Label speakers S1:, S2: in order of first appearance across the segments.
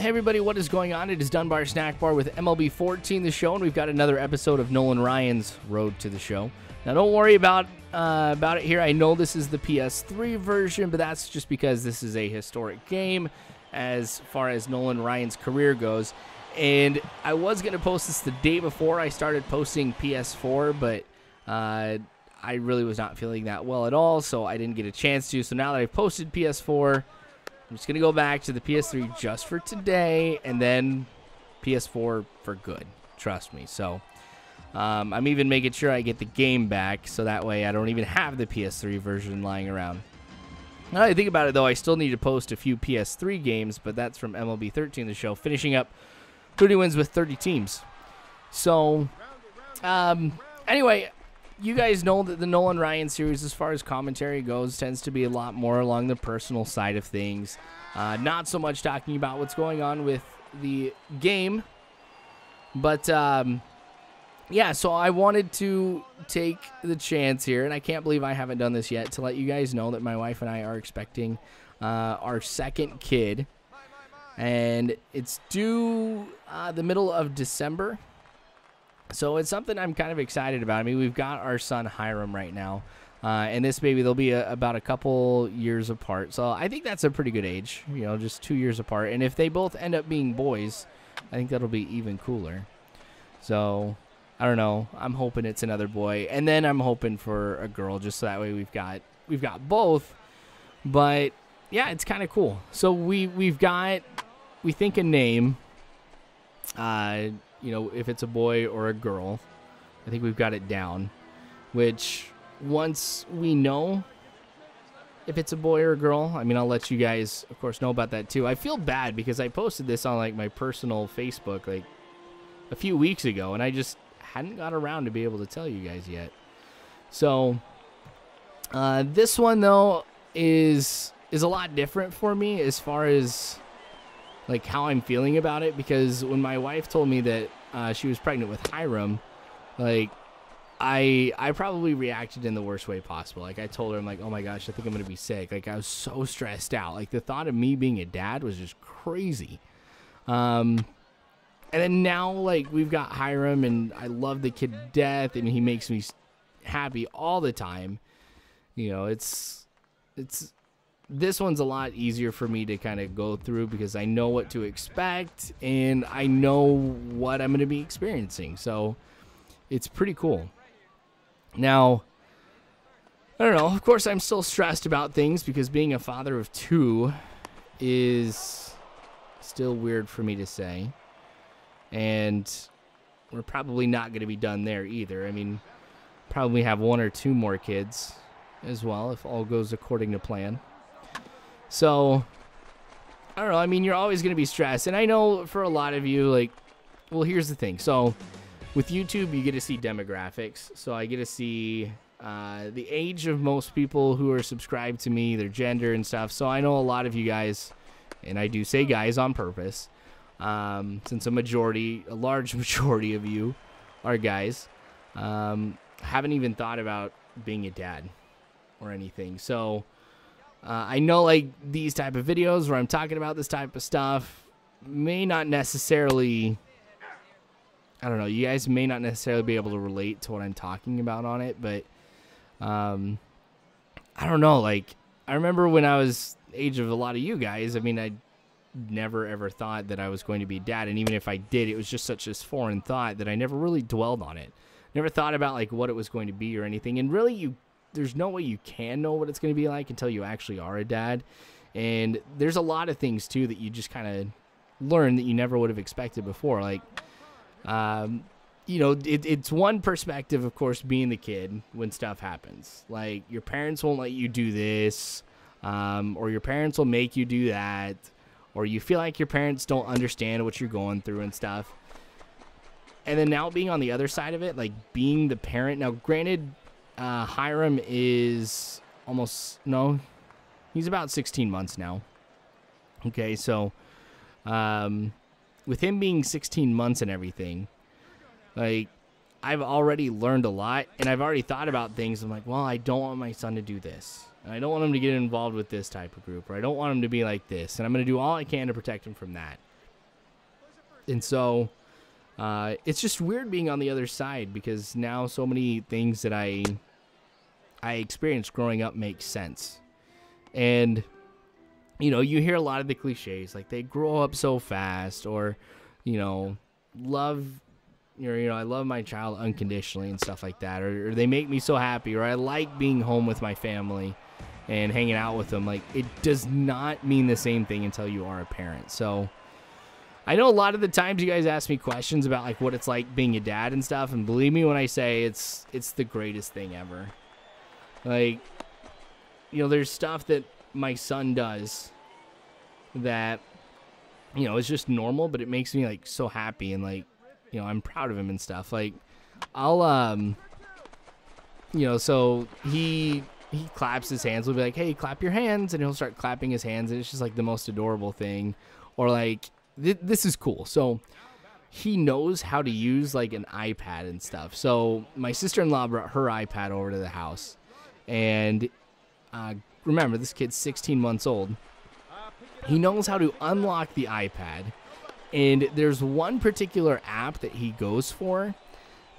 S1: Hey everybody, what is going on? It is Dunbar Snack Bar with MLB 14, the show, and we've got another episode of Nolan Ryan's Road to the Show. Now, don't worry about it here. I know this is the PS3 version, but that's just because this is a historic game as far as Nolan Ryan's career goes. And I was going to post this the day before I started posting PS4, but I really was not feeling that well at all, so I didn't get a chance to. So now that I've posted PS4, I'm just going to go back to the PS3 just for today, and then PS4 for good. Trust me. So I'm even making sure I get the game back, so that way I don't even have the PS3 version lying around. Now that I think about it, though, I still need to post a few PS3 games, but that's from MLB 13, the show, finishing up 30 wins with 30 teams. So, anyway, you guys know that the Nolan Ryan series, as far as commentary goes, tends to be a lot more along the personal side of things. Not so much talking about what's going on with the game. But, yeah, so I wanted to take the chance here, and I can't believe I haven't done this yet, to let you guys know that my wife and I are expecting our second kid. And it's due the middle of December. So it's something I'm kind of excited about. I mean, we've got our son Hiram right now. And this baby, they'll be about a couple years apart. So I think that's a pretty good age, you know, just 2 years apart. And if they both end up being boys, I think that'll be even cooler. So I don't know. I'm hoping it's another boy. And then I'm hoping for a girl, just so that way we've got both. But yeah, it's kind of cool. So we think a name. You know, if it's a boy or a girl, I think we've got it down, which once we know if it's a boy or a girl, I mean, I'll let you guys, of course, know about that too. I feel bad because I posted this on, like, my personal Facebook, like, a few weeks ago, and I just hadn't got around to be able to tell you guys yet. So, this one, though, is a lot different for me as far as like how I'm feeling about it, because when my wife told me that she was pregnant with Hiram, like I probably reacted in the worst way possible. Like I told her, I'm like, oh my gosh, I think I'm gonna be sick. Like I was so stressed out. Like the thought of me being a dad was just crazy. And then now, like, we've got Hiram, and I love the kid to death, and he makes me happy all the time. You know, it's this one's a lot easier for me to kind of go through because I know what to expect and I know what I'm going to be experiencing. So it's pretty cool. Now, I don't know. Of course, I'm still stressed about things because being a father of two is still weird for me to say. And we're probably not going to be done there either. I mean, probably have one or two more kids as well if all goes according to plan. So, I don't know. I mean, you're always going to be stressed. And I know for a lot of you, like, well, here's the thing. So, with YouTube, you get to see demographics. So, I get to see the age of most people who are subscribed to me, their gender and stuff. So, I know a lot of you guys, and I do say guys on purpose, since a large majority of you are guys, haven't even thought about being a dad or anything. So, I know, like, these type of videos where I'm talking about this type of stuff may not necessarily, I don't know, you guys may not necessarily be able to relate to what I'm talking about on it, but, I don't know, like, I remember when I was the age of a lot of you guys, I mean, I never ever thought that I was going to be a dad, and even if I did, it was just such this foreign thought that I never really dwelled on it. Never thought about, like, what it was going to be or anything, and really, there's no way you can know what it's going to be like until you actually are a dad. And there's a lot of things, too, that you just kind of learn that you never would have expected before. Like, you know, it's one perspective, of course, being the kid when stuff happens. Like, your parents won't let you do this, or your parents will make you do that, or you feel like your parents don't understand what you're going through and stuff. And then now being on the other side of it, like being the parent. Now, granted, Hiram is he's about 16 months now. Okay, so with him being 16 months and everything, like, I've already learned a lot, and I've already thought about things. I'm like, well, I don't want my son to do this. I don't want him to get involved with this type of group, or I don't want him to be like this, and I'm going to do all I can to protect him from that. And so it's just weird being on the other side, because now so many things that I experienced growing up make sense. And, you know, you hear a lot of the cliches, like they grow up so fast, or, you know, I love my child unconditionally and stuff like that, or they make me so happy, or I like being home with my family and hanging out with them. Like, it does not mean the same thing until you are a parent. So I know a lot of the times you guys ask me questions about like what it's like being a dad and stuff, and believe me when I say it's the greatest thing ever. Like, you know, there's stuff that my son does that, you know, is just normal, but it makes me like so happy, and like, you know, I'm proud of him and stuff. Like, I'll you know, so he claps his hands. We'll be like, hey, clap your hands, and he'll start clapping his hands, and it's just like the most adorable thing. Or like, this is cool. So he knows how to use like an iPad and stuff. So my sister-in-law brought her iPad over to the house, and remember, this kid's 16 months old. He knows how to unlock the iPad, and there's one particular app that he goes for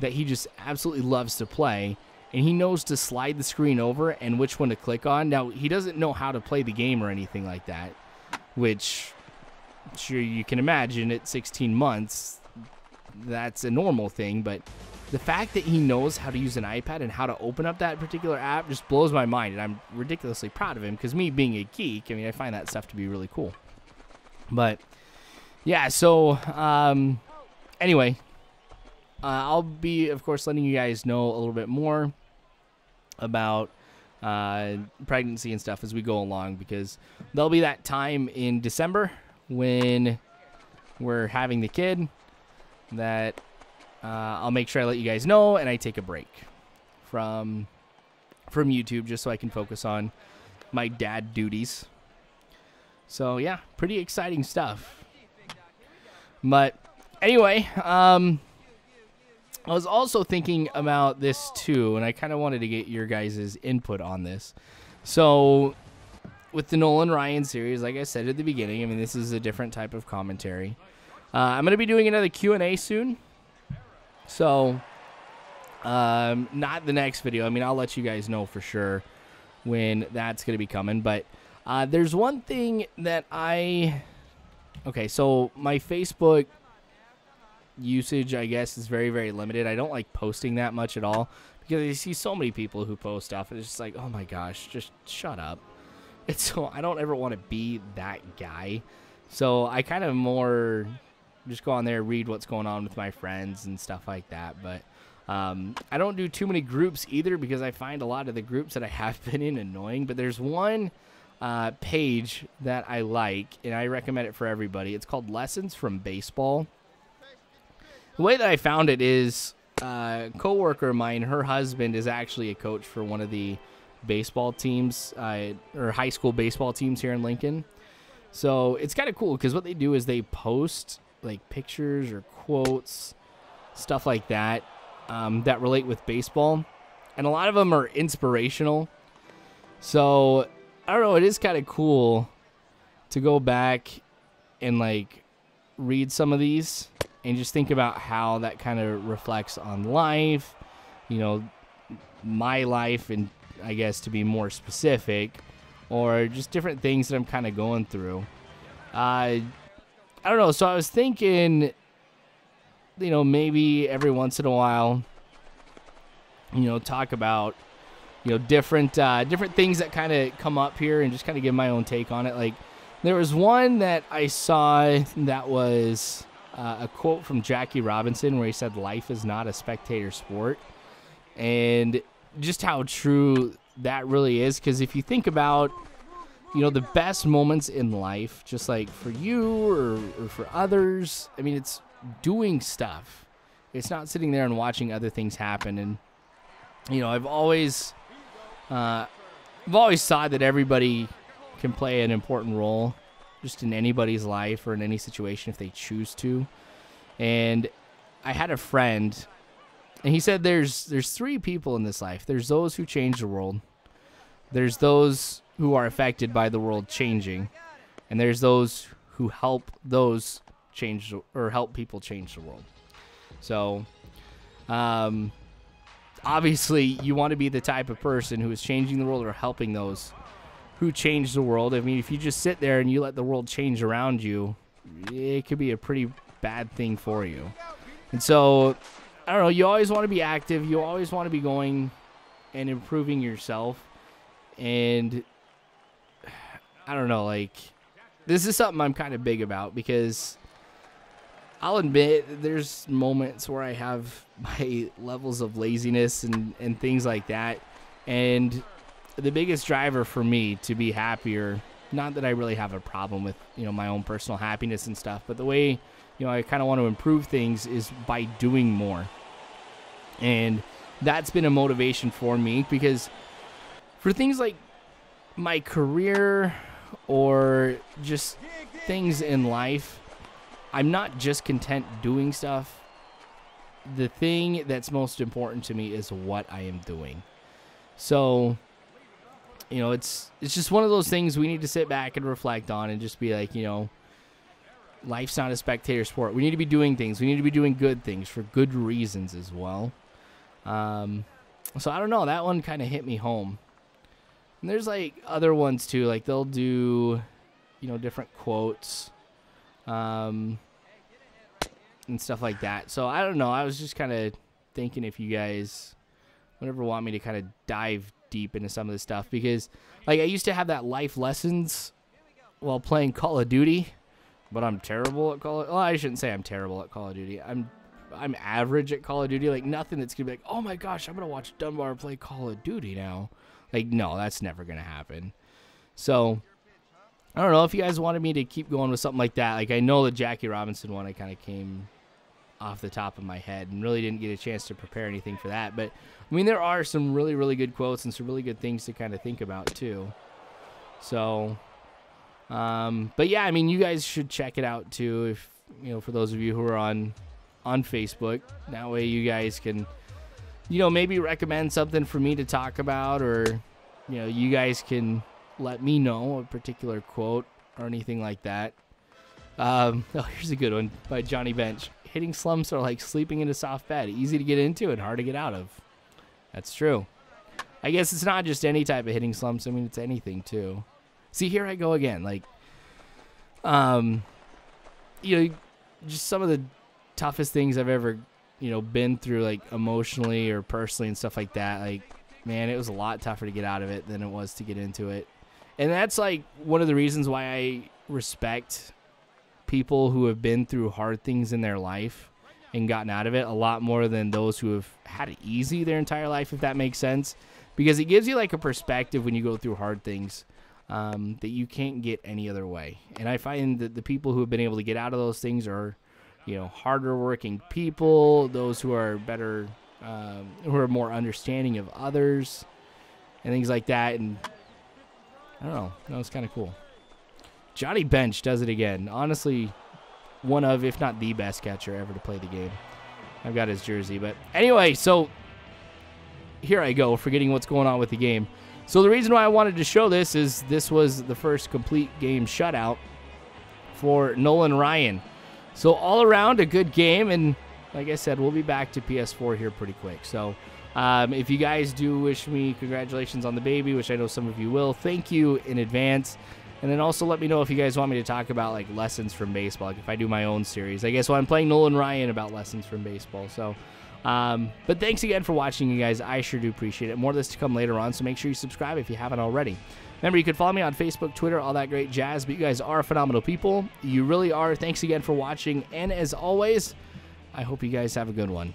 S1: that he just absolutely loves to play, and he knows to slide the screen over and which one to click on. Now, he doesn't know how to play the game or anything like that, which, sure, you can imagine at 16 months, that's a normal thing, but the fact that he knows how to use an iPad and how to open up that particular app just blows my mind, and I'm ridiculously proud of him, because me being a geek, I mean, I find that stuff to be really cool. But yeah, so anyway, I'll be, of course, letting you guys know a little bit more about pregnancy and stuff as we go along, because there'll be that time in December when we're having the kid that I'll make sure I let you guys know, and I take a break from YouTube just so I can focus on my dad duties. So yeah, pretty exciting stuff. But anyway, I was also thinking about this too, and I kind of wanted to get your guys' input on this. So with the Nolan Ryan series, like I said at the beginning, I mean, this is a different type of commentary. I'm going to be doing another Q&A soon. So not the next video. I mean, I'll let you guys know for sure when that's going to be coming. But there's one thing that okay, so my Facebook usage, I guess, is very, very limited. I don't like posting that much at all, because I see so many people who post stuff, and it's just like, oh my gosh, just shut up. It's so, I don't ever want to be that guy. So I kind of more just go on there, read what's going on with my friends and stuff like that. But I don't do too many groups either, because I find a lot of the groups that I have been in annoying. But there's one page that I like, and I recommend it for everybody. It's called Lessons from Baseball. The way that I found it is a coworker of mine, her husband is actually a coach for one of the baseball teams, or high school baseball teams here in Lincoln. So it's kind of cool, because what they do is they post like pictures or quotes, stuff like that, that relate with baseball, and a lot of them are inspirational. So I don't know, it is kind of cool to go back and like read some of these and just think about how that kind of reflects on life, you know, my life, and I guess to be more specific, or just different things that I'm kind of going through. I don't know. So I was thinking, you know, maybe every once in a while, you know, talk about, you know, different things that kind of come up here, and just kind of give my own take on it. Like, there was one that I saw that was a quote from Jackie Robinson, where he said, "Life is not a spectator sport," and just how true that really is. Because if you think about, you know, the best moments in life, just like for you or for others, I mean, it's doing stuff. It's not sitting there and watching other things happen. And, you know, I've always thought that everybody can play an important role just in anybody's life or in any situation if they choose to. And I had a friend, and he said there's three people in this life. There's those who change the world. There's those who are affected by the world changing. And there's those who help those change or help people change the world. So, obviously, you want to be the type of person who is changing the world or helping those who change the world. I mean, if you just sit there and you let the world change around you, it could be a pretty bad thing for you. And so, I don't know, you always want to be active. You always want to be going and improving yourself. And I don't know, like, this is something I'm kind of big about because I'll admit there's moments where I have my levels of laziness and things like that. And the biggest driver for me to be happier, not that I really have a problem with, my own personal happiness and stuff, but the way, I kind of want to improve things is by doing more. And that's been a motivation for me because for things like my career or just things in life, I'm not just content doing stuff. The thing that's most important to me is what I am doing. So, it's just one of those things we need to sit back and reflect on and just be like, life's not a spectator sport. We need to be doing things. We need to be doing good things for good reasons as well. So I don't know. That one kind of hit me home. And there's like other ones too. Like they'll do, different quotes, and stuff like that. So I don't know. I was just kind of thinking if you guys would ever want me to kind of dive deep into some of this stuff, because like I used to have that life lessons while playing Call of Duty, but I'm terrible at Call of Duty. Well, I shouldn't say I'm terrible at Call of Duty. I'm average at Call of Duty. Like nothing that's gonna be like, oh my gosh, I'm gonna watch Dunbar play Call of Duty now. Like, no, that's never gonna happen. So I don't know if you guys wanted me to keep going with something like that. Like I know the Jackie Robinson one, I kind of came off the top of my head and really didn't get a chance to prepare anything for that. But I mean, there are some really, really good quotes and some really good things to kind of think about too. So, but yeah, I mean, you guys should check it out too. If, for those of you who are on Facebook, that way you guys can, maybe recommend something for me to talk about, or, you guys can let me know a particular quote or anything like that. Here's a good one by Johnny Bench. Hitting slumps are like sleeping in a soft bed, easy to get into and hard to get out of. That's true. I guess it's not just any type of hitting slumps. I mean, it's anything too. See, here I go again. Like, just some of the toughest things I've ever, been through, like emotionally or personally and stuff like that. Like, man, it was a lot tougher to get out of it than it was to get into it. And that's like one of the reasons why I respect people who have been through hard things in their life and gotten out of it a lot more than those who have had it easy their entire life, if that makes sense. Because it gives you like a perspective when you go through hard things that you can't get any other way. And I find that the people who have been able to get out of those things are, harder working people, those who are better, who are more understanding of others and things like that. And I don't know, that was kind of cool. Johnny Bench does it again. Honestly, one of, if not the best catcher ever to play the game. I've got his jersey. But anyway, so here I go, forgetting what's going on with the game. So the reason why I wanted to show this is this was the first complete game shutout for Nolan Ryan. So all around a good game, and like I said, we'll be back to PS4 here pretty quick. So if you guys do wish me congratulations on the baby, which I know some of you will, thank you in advance. And then also let me know if you guys want me to talk about like lessons from baseball, like if I do my own series. I guess I'm playing Nolan Ryan about lessons from baseball. So, but thanks again for watching, you guys. I sure do appreciate it. More of this to come later on, so make sure you subscribe if you haven't already. Remember, you can follow me on Facebook, Twitter, all that great jazz. But you guys are phenomenal people. You really are. Thanks again for watching. And as always, I hope you guys have a good one.